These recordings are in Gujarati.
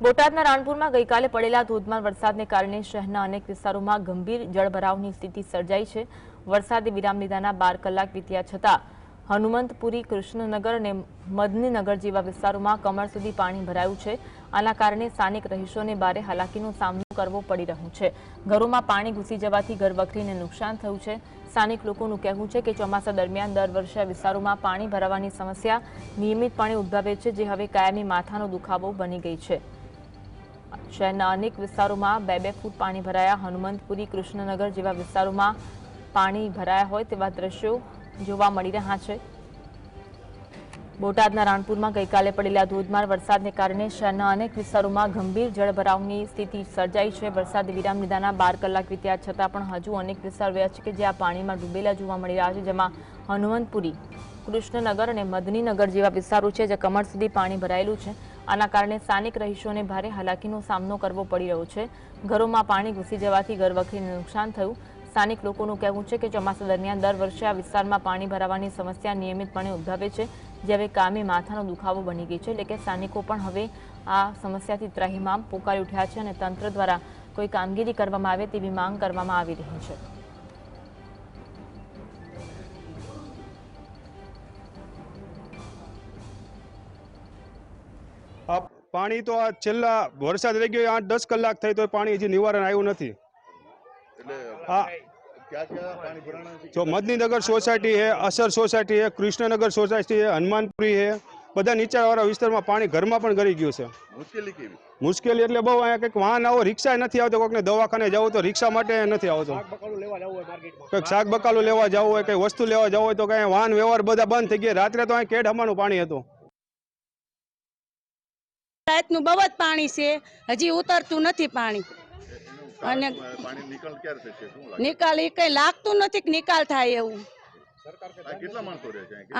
બોટાદના રાણપુરમાં ગઈકાલે પડેલા ધોધમાર વરસાદને કારણે શહેરના અનેક વિસ્તારોમાં ગંભીર જળભરાવની સ્થિતિ સર્જાઈ છે। વરસાદે વિરામ લીધાના 12 કલાક વીત્યા છતાં હનુમંતપુરી, કૃષ્ણનગર અને મદનીનગર જેવા વિસ્તારોમાં કમર સુધી પાણી ભરાયું છે। આના કારણે સ્થાનિક રહીશોને ભારે હાલાકીનો સામનો કરવો પડી રહ્યો છે। ઘરોમાં પાણી ઘૂસી જવાથી ઘરવખરીને નુકસાન થયું છે। સ્થાનિક લોકોનું કહેવું છે કે ચોમાસા દરમિયાન દર વર્ષે આ વિસ્તારોમાં પાણી ભરાવાની સમસ્યા નિયમિતપણે ઉદ્ભવે છે, જે હવે કાયમી માથાનો દુખાવો બની ગઈ છે। શહેરના અનેક વિસ્તારોમાં 2-2 ફૂટ પાણી ભરાયા। હનુમંતપુરી, કૃષ્ણનગર જેવા વિસ્તારોમાં પાણી ભરાયા હોય તેવા દ્રશ્યો જોવા મળી રહ્યા છે। બોટાદના રાણપુરમાં ગઈકાલે પડેલા ધોધમાર વરસાદને કારણે શહેરના અનેક વિસ્તારોમાં ગંભીર જળભરાવની સ્થિતિ સર્જાઈ છે। વરસાદે વિરામ લીધાના 12 કલાક વીત્યા છતાં પણ હજુ અનેક વિસ્તારો એવા છે કે જ્યાં પાણીમાં ડૂબેલા જોવા મળી રહ્યા છે, જેમાં હનુમંતપુરી, કૃષ્ણનગર અને મદનીનગર જેવા વિસ્તારો છે જ્યાં કમર સુધી પાણી ભરાયેલું છે। આના કારણે સ્થાનિક રહીશોને ભારે હાલાકીનો સામનો કરવો પડી રહ્યો છે। ઘરોમાં પાણી ઘૂસી જવાથી ઘરવખરીને નુકસાન થયું। સ્થાનિક લોકોનું કહેવું છે કે ચોમાસા દરમિયાન દર વર્ષે આ વિસ્તારમાં પાણી ભરાવાની સમસ્યા નિયમિતપણે ઉદ્ભવે છે, જે હવે કાયમી માથાનો દુખાવો બની ગઈ છે। એટલે કે સ્થાનિકો પણ હવે આ સમસ્યાથી ત્રાહિમામ પોકારી ઉઠ્યા છે અને તંત્ર દ્વારા કોઈ કામગીરી કરવામાં આવે તેવી માંગ કરવામાં આવી રહી છે। પાણી તો આ છેલ્લા વરસાદ રહી ગયો 8-10 કલાક થઈ તો પાણી હજી નિવારણ આવ્યું નથી। જો મદનીનગર સોસાયટી है, असर सोसायटी है, कृष्णनगर सोसायटी है, हनुमानपुरी है, બધા નીચાણવાળા વિસ્તારમાં પાણી ઘરમાં પણ ગરી ગયું છે। મુશ્કેલી એટલે બહુ અહીંયા કંઈક વાહન આવો રિક્ષા નથી આવતો, કોઈકને દવાખાને જવું તો રિક્ષા માટે નથી આવતો, કંઈક શાક બકાલું લેવા જવું હોય, કંઈ વસ્તુ લેવા જવું હોય તો કંઈ વાહન વ્યવહાર બધા બંધ થઈ ગયા। રાત્રે તો અહીં કેડ હમાનું પાણી હતું। રાતનું બહુ જ પાણી છે, હજી ઉતરતું નથી પાણી અને નિકાલ કઈ લાગતું નથી કે નિકાલ થાય એવું।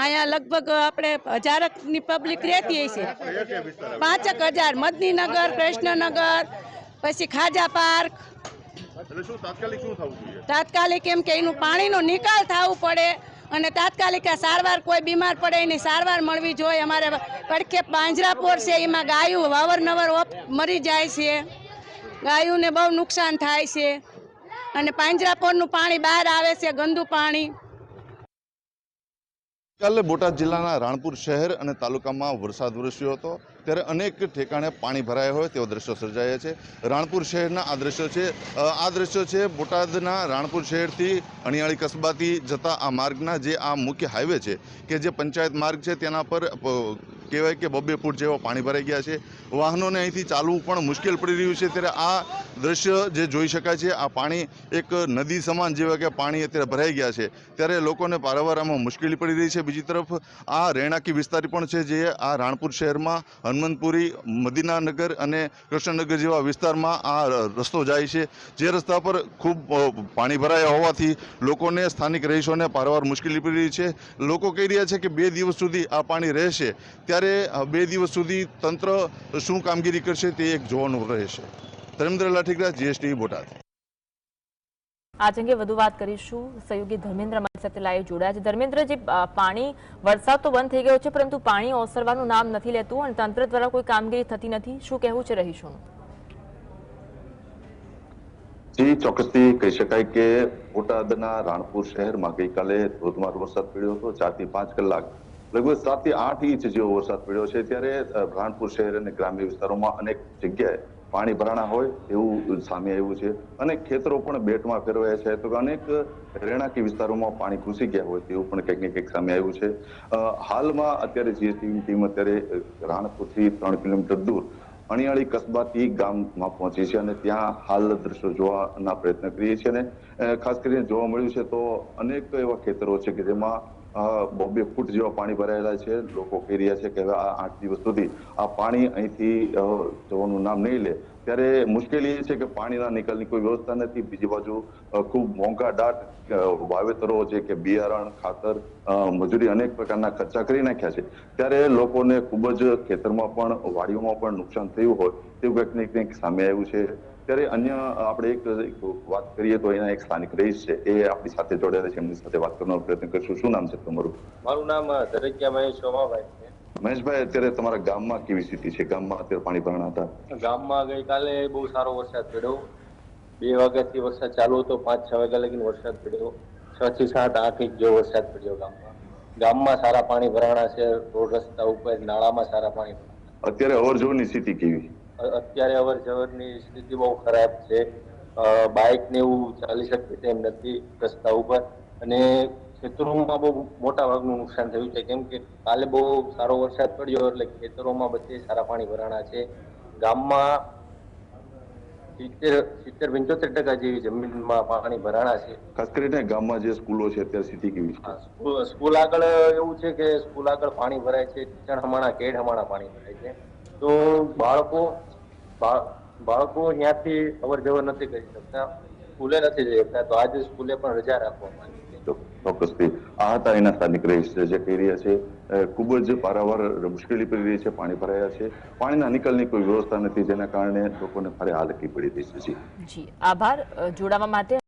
અહીંયા લગભગ આપણે 1000 ની પબ્લિક રહેતી છે। 5000 મદનીનગર, કૃષ્ણનગર, પછી ખાજા પાર્ક। તાત્કાલિક એમ કે એનું પાણીનો નિકાલ થવું પડે અને તાત્કાલિક સારવાર, કોઈ બીમાર પડે એની સારવાર મળવી જોઈએ। અમારે પડખે પાંજરાપોર છે, એમાં ગાયું અવારનવાર મરી જાય છે, ગાયોને બહુ નુકસાન થાય છે અને પાંજરાપોરનું પાણી બહાર આવે છે, ગંદુ પાણી। કાલે બોટાદ જિલ્લાના રાણપુર શહેર અને તાલુકામાં વરસાદ વરસ્યો હતો, ત્યારે અનેક ઠેકાણે પાણી ભરાયા હોય તેવા દ્રશ્યો સર્જાયા છે। રાણપુર શહેરના આ દ્રશ્યો છે બોટાદના રાણપુર શહેરથી અણિયાળી કસ્બાથી જતા આ માર્ગના જે આ મુખ્ય હાઈવે છે કે જે પંચાયત માર્ગ છે તેના પર કહેવાય કે 2-2 ફૂટ જેવા પાણી ભરાઈ ગયા છે। વાહનોને અહીંથી ચાલવું પણ મુશ્કેલ પડી રહ્યું છે। ત્યારે આ દ્રશ્ય જે જોઈ શકાય છે, આ પાણી એક નદી સમાન જેવા કે પાણી અત્યારે ભરાઈ ગયા છે, ત્યારે લોકોને પારાવાર આમાં મુશ્કેલી પડી રહી છે। બીજી તરફ આ રહેણાંકી વિસ્તાર પણ છે જે આ રાણપુર શહેરમાં હનુમંતપુરી, મદીનાનગર અને કૃષ્ણનગર જેવા વિસ્તારમાં આ રસ્તો જાય છે, જે રસ્તા પર ખૂબ પાણી ભરાયા હોવાથી લોકોને, સ્થાનિક રહીશોને પારાવાર મુશ્કેલી પડી રહી છે। લોકો કહી રહ્યા છે કે 2 દિવસ સુધી આ પાણી રહેશે, ત્યારે 2 દિવસ સુધી તંત્ર શું કામગીરી કરશે તે એક જોવાનું રહેશે। ધર્મેન્દ્ર લાઠીગરા, GSTV બોટાદ। આજ અંગે વધુ વાત કરીશું, સહયોગી ધર્મેન્દ્ર અમારી સાથે લાઈવ જોડાયા છે। ધર્મેન્દ્ર, જે પાણી, વરસાદ તો બંધ થઈ ગયો છે પરંતુ પાણી ઓસરવાનું નામ નથી લેતું અને તંત્ર દ્વારા કોઈ કામગીરી થતી નથી, શું કહેવું છે રહીશોનું? જી, ચોક્કસથી કહી શકાય કે બોટાદના રાણપુર શહેરમાં ગઈકાલે ધોધમાર વરસાદ પડ્યો હતો। 4 થી 5 કલાક, લગભગ 7 થી 8 ઇંચ જેવો વરસાદ પડ્યો છે। ત્યારે રાણપુર શહેર અને ગ્રામ્ય વિસ્તારોમાં અનેક જગ્યાએ પાણી ભરાણા હોય એવું સામે આવ્યું છે અને ખેતરો પણ બેટમાં ફેરવાયા છે, તો અનેક રહેણાંકી વિસ્તારોમાં પાણી ઘૂસી ગયા હોય તેવું પણ કંઈક ને કંઈક સામે આવ્યું છે। હાલમાં અત્યારે GSTVની ટીમ અત્યારે રાણપુરથી 3 કિલોમીટર દૂર અણિયાળી કસ્બાથી ગામમાં પહોંચી છે અને ત્યાં હાલ દ્રશ્યો જોવાના પ્રયત્ન કરીએ છીએ અને ખાસ કરીને જોવા મળ્યું છે તો અનેક એવા ખેતરો છે કે જેમાં 2-2 ફૂટ જેવા પાણી ભરાયેલા છે। લોકો કહી રહ્યા છે કે હવે આ 8 દિવસ સુધી આ પાણી અહીંથી જવાનું નામ નહીં લે, ત્યારે મુશ્કેલી એ છે કે પાણીના નિકાલની કોઈ વ્યવસ્થા નથી। બીજી બાજુ ખૂબ મોંઘા દાટ વાવેતરો છે કે બિયારણ, ખાતર, મજૂરી અનેક પ્રકારના ખર્ચા કરી નાખ્યા છે, ત્યારે લોકોને ખૂબ જ ખેતરમાં પણ, વાડીઓમાં પણ નુકસાન થયું હોય તેવું કંઈક ને કંઈક સામે આવ્યું છે। ત્યારે અન્ય આપણે એક વાત કરીએ તો એના એક સ્થાનિક રહીશ છે, એ આપણી સાથે જોડાયેલા છે, એમની સાથે વાત કરવાનો પ્રયત્ન કરીશું। શું નામ છે તમારું? મારું નામ ધરૈયા મહેશ સોમાભાઈ છે। મહેશભાઈ, અત્યારે તમારા ગામમાં કેવી સ્થિતિ છે? ગામમાં અત્યારે પાણી ભરાણા હતા? ગામમાં ગઈકાલે બહુ સારો વરસાદ પડ્યો. 2 વાગ્યાથી વરસાદ ચાલુ હતો, 5-6 વાગ્યા લગીને વરસાદ પડ્યો. 6 થી 7, 8 ઇંચ જેવો વરસાદ પડ્યો ગામમાં સારા પાણી ભરાણા છે. રોડ રસ્તા ઉપર નાળામાં સારા પાણી ભરાણા. અત્યારે અવર જવરની સ્થિતિ કેવી? અત્યારે અવર જવરની સ્થિતિ બહુ ખરાબ છે. બાઇક ને એવું ચાલી શકે તેમ નથી રસ્તા ઉપર, અને ખેતરોમાં બહુ મોટા ભાગનું નુકસાન થયું છે. કેમ કે કાલે બહુ સારો વરસાદ પડ્યો એટલે ખેતરોમાં બધે સારા પાણી ભરાણા છે. ગામમાં 70-75% જેવી જમીનમાં પાણી ભરાણા છે. ખાસ કરીને ગામમાં જે સ્કૂલો છે અત્યારે સ્થિતિ કેવી છે? સ્કૂલ આગળ એવું છે કે સ્કૂલ આગળ પાણી ભરાય છે, ટીચણ હમાણા કેડ હમાણા પાણી ભરાય છે. તો બાળકો ત્યાંથી અવર જવર નથી કરી શકતા, સ્કૂલે નથી જઈ શકતા. તો આજે સ્કૂલે પણ રજા રાખવામાં આવી છે. ચોક્કસથી આ હતા એના સ્થાનિક રહીશ જે કહી રહ્યા છે ખૂબ જ પારાવાર મુશ્કેલી પડી રહી છે, પાણી ભરાયા છે, પાણીના નિકાલની કોઈ વ્યવસ્થા નથી, જેના કારણે લોકોને ભારે હાલાકી પડી રહી છે. જી આભાર જોડાવા માટે.